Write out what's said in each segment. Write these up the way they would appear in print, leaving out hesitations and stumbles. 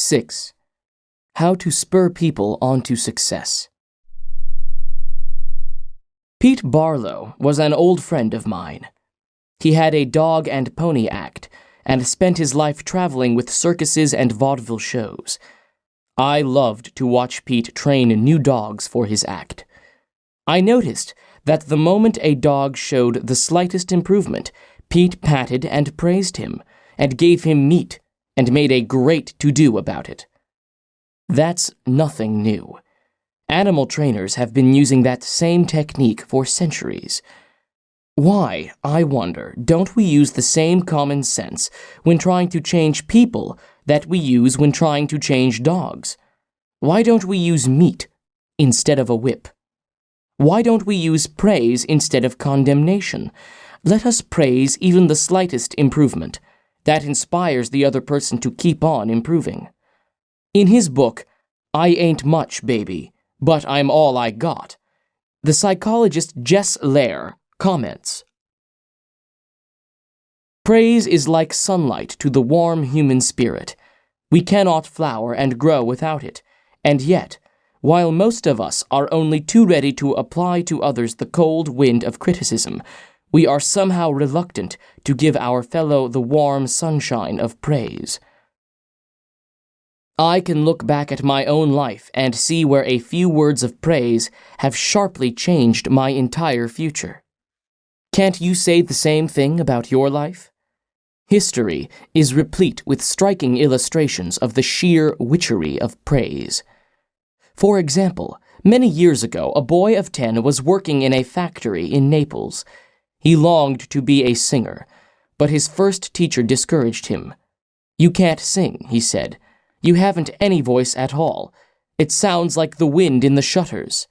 6. How to spur people onto success. Pete Barlow was an old friend of mine. He had a dog and pony act and spent his life traveling with circuses and vaudeville shows. I loved to watch Pete train new dogs for his act. I noticed that the moment a dog showed the slightest improvement, Pete patted and praised him, and gave him meat, and made a great to-do about it. That's nothing new. Animal trainers have been using that same technique for centuries. Why, I wonder, don't we use the same common sense when trying to change people that we use when trying to change dogs? Why don't we use meat instead of a whip? Why don't we use praise instead of condemnation? Let us praise even the slightest improvement. That inspires the other person to keep on improving. In his book, I Ain't Much, Baby, But I'm All I Got, the psychologist Jess Lair comments, "Praise is like sunlight to the warm human spirit. We cannot flower and grow without it, and yet, while most of us are only too ready to apply to others the cold wind of criticism, we are somehow reluctant to give our fellow the warm sunshine of praise. I can look back at my own life and see where a few words of praise have sharply changed my entire future. Can't you say the same thing about your life? History is replete with striking illustrations of the sheer witchery of praise. For example, many years ago, a boy of 10 was working in a factory in Naples. He longed to be a singer, but his first teacher discouraged him. "You can't sing," he said. "You haven't any voice at all. It sounds like the wind in the shutters."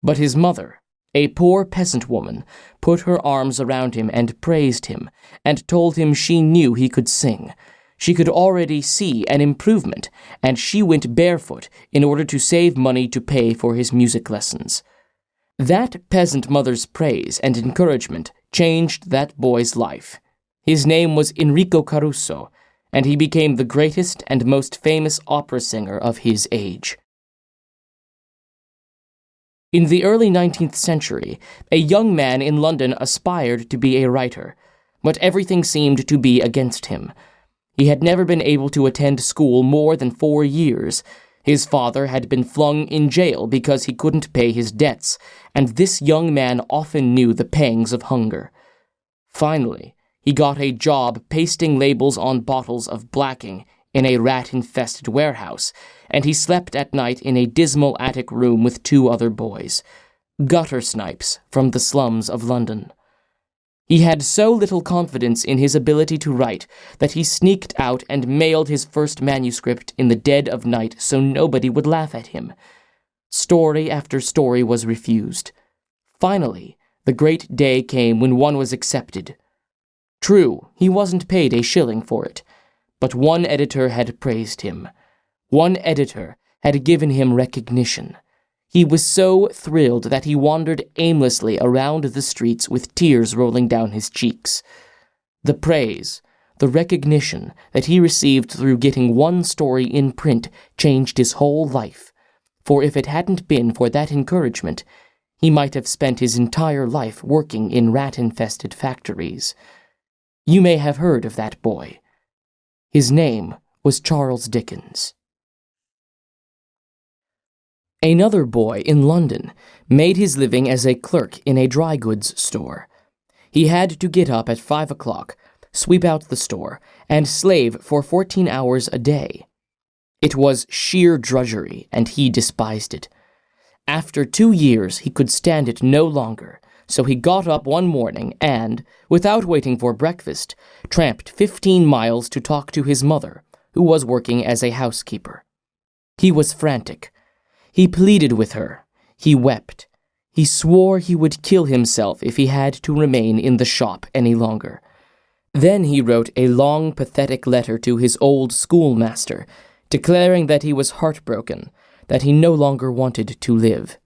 But his mother, a poor peasant woman, put her arms around him and praised him, and told him she knew he could sing. She could already see an improvement, and she went barefoot in order to save money to pay for his music lessons. That peasant mother's praise and encouragement changed that boy's life. His name was Enrico Caruso, and he became the greatest and most famous opera singer of his age. In the early 19th century, a young man in London aspired to be a writer, but everything seemed to be against him. He had never been able to attend school more than 4 years. His father had been flung in jail because he couldn't pay his debts, and this young man often knew the pangs of hunger. Finally, he got a job pasting labels on bottles of blacking in a rat-infested warehouse, and he slept at night in a dismal attic room with 2 other boys, gutter snipes from the slums of London. He had so little confidence in his ability to write that he sneaked out and mailed his first manuscript in the dead of night so nobody would laugh at him. Story after story was refused. Finally, the great day came when one was accepted. True, he wasn't paid a shilling for it, but one editor had praised him. One editor had given him recognition. He was so thrilled that he wandered aimlessly around the streets with tears rolling down his cheeks. The praise, the recognition that he received through getting one story in print changed his whole life, for if it hadn't been for that encouragement, he might have spent his entire life working in rat-infested factories. You may have heard of that boy. His name was Charles Dickens. Another boy in London made his living as a clerk in a dry goods store. He had to get up at 5 o'clock, sweep out the store, and slave for 14 hours a day. It was sheer drudgery, and he despised it. After 2 years, he could stand it no longer, so he got up one morning and, without waiting for breakfast, tramped 15 miles to talk to his mother, who was working as a housekeeper. He was frantic. He pleaded with her. He wept. He swore he would kill himself if he had to remain in the shop any longer. Then he wrote a long, pathetic letter to his old schoolmaster, declaring that he was heartbroken, that he no longer wanted to live.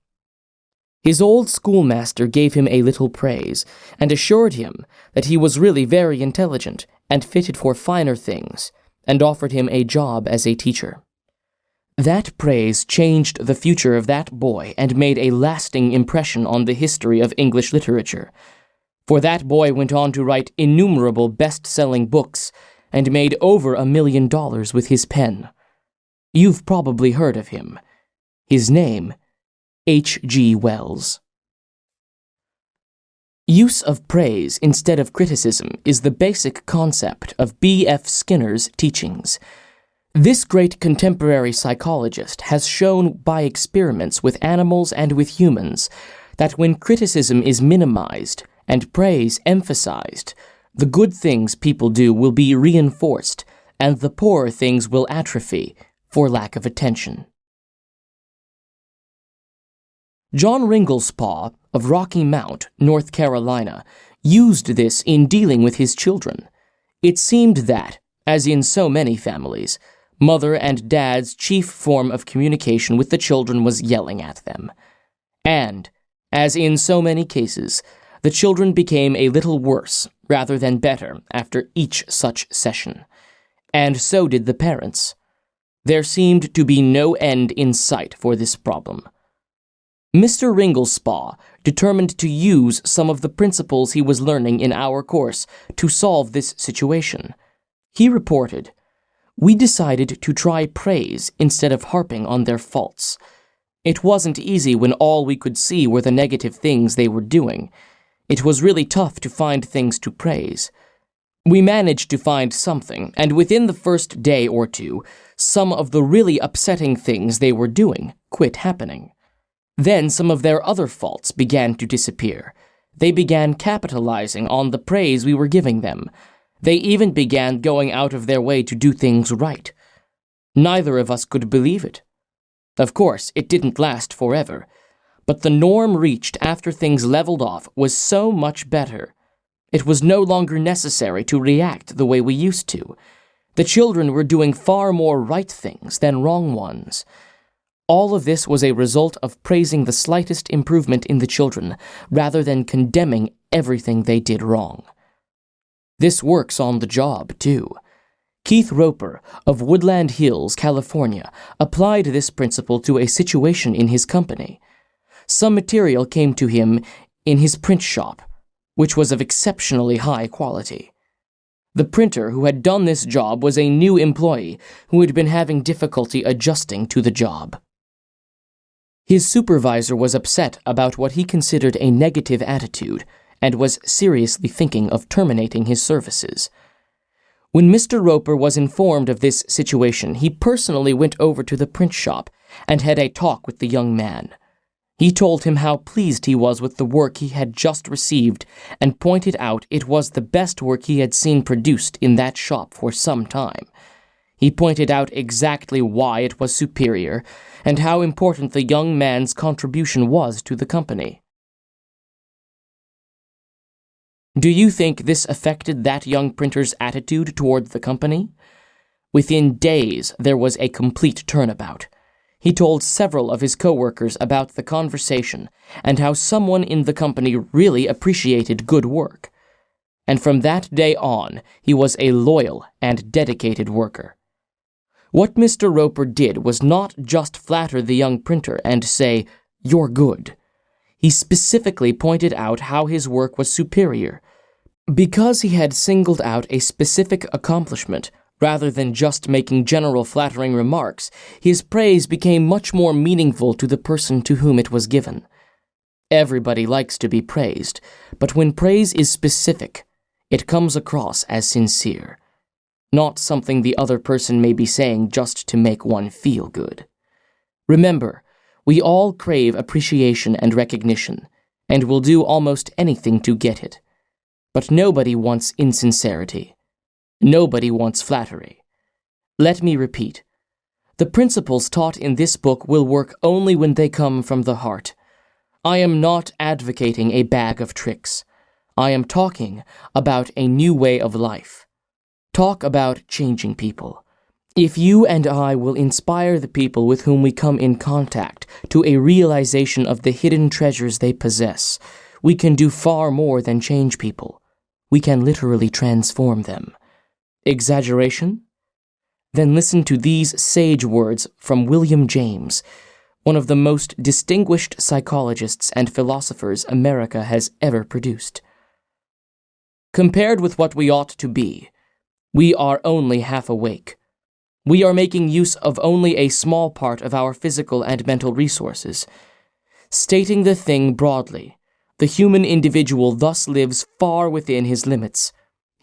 His old schoolmaster gave him a little praise, and assured him that he was really very intelligent and fitted for finer things, and offered him a job as a teacher. That praise changed the future of that boy and made a lasting impression on the history of English literature. For that boy went on to write innumerable best-selling books and made over $1 million with his pen. You've probably heard of him. His name, H.G. Wells. Use of praise instead of criticism is the basic concept of B.F. Skinner's teachings. This great contemporary psychologist has shown by experiments with animals and with humans that when criticism is minimized and praise emphasized, the good things people do will be reinforced and the poorer things will atrophy for lack of attention. John Ringlespaw of Rocky Mount, North Carolina, used this in dealing with his children. It seemed that, as in so many families, Mother and Dad's chief form of communication with the children was yelling at them. And, as in so many cases, the children became a little worse rather than better after each such session. And so did the parents. There seemed to be no end in sight for this problem. Mr. Ringlespaw determined to use some of the principles he was learning in our course to solve this situation. He reported, "We decided to try praise instead of harping on their faults. It wasn't easy when all we could see were the negative things they were doing. It was really tough to find things to praise. We managed to find something, and within the first day or two, some of the really upsetting things they were doing quit happening. Then some of their other faults began to disappear. They began capitalizing on the praise we were giving them. They even began going out of their way to do things right. Neither of us could believe it. Of course, it didn't last forever, but the norm reached after things leveled off was so much better. It was no longer necessary to react the way we used to. The children were doing far more right things than wrong ones. All of this was a result of praising the slightest improvement in the children, rather than condemning everything they did wrong. This works on the job, too. Keith Roper of Woodland Hills, California, applied this principle to a situation in his company. Some material came to him in his print shop, which was of exceptionally high quality. The printer who had done this job was a new employee who had been having difficulty adjusting to the job. His supervisor was upset about what he considered a negative attitude and was seriously thinking of terminating his services. When Mr. Roper was informed of this situation, he personally went over to the print shop and had a talk with the young man. He told him how pleased he was with the work he had just received and pointed out it was the best work he had seen produced in that shop for some time. He pointed out exactly why it was superior and how important the young man's contribution was to the company. Do you think this affected that young printer's attitude toward the company? Within days, there was a complete turnabout. He told several of his coworkers about the conversation and how someone in the company really appreciated good work. And from that day on, he was a loyal and dedicated worker. What Mr. Roper did was not just flatter the young printer and say, "You're good." He specifically pointed out how his work was superior. Because he had singled out a specific accomplishment, rather than just making general flattering remarks, his praise became much more meaningful to the person to whom it was given. Everybody likes to be praised, but when praise is specific, it comes across as sincere, not something the other person may be saying just to make one feel good. Remember, we all crave appreciation and recognition, and will do almost anything to get it. But nobody wants insincerity. Nobody wants flattery. Let me repeat. The principles taught in this book will work only when they come from the heart. I am not advocating a bag of tricks. I am talking about a new way of life. Talk about changing people. If you and I will inspire the people with whom we come in contact to a realization of the hidden treasures they possess, we can do far more than change people. We can literally transform them. Exaggeration? Then listen to these sage words from William James, one of the most distinguished psychologists and philosophers America has ever produced. Compared with what we ought to be, we are only half awake. We are making use of only a small part of our physical and mental resources. Stating the thing broadly, the human individual thus lives far within his limits.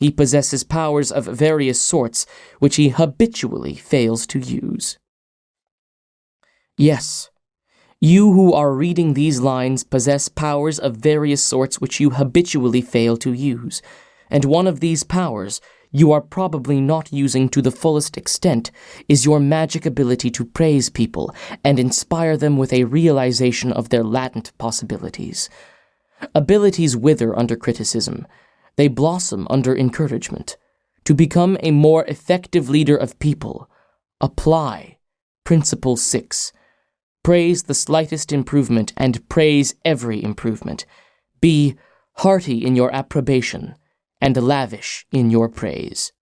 He possesses powers of various sorts which he habitually fails to use. Yes, you who are reading these lines possess powers of various sorts which you habitually fail to use, and one of these powers you are probably not using to the fullest extent is your magic ability to praise people and inspire them with a realization of their latent possibilities. Abilities wither under criticism. They blossom under encouragement. To become a more effective leader of people, apply Principle 6. Praise the slightest improvement and praise every improvement. Be hearty in your approbation and lavish in your praise.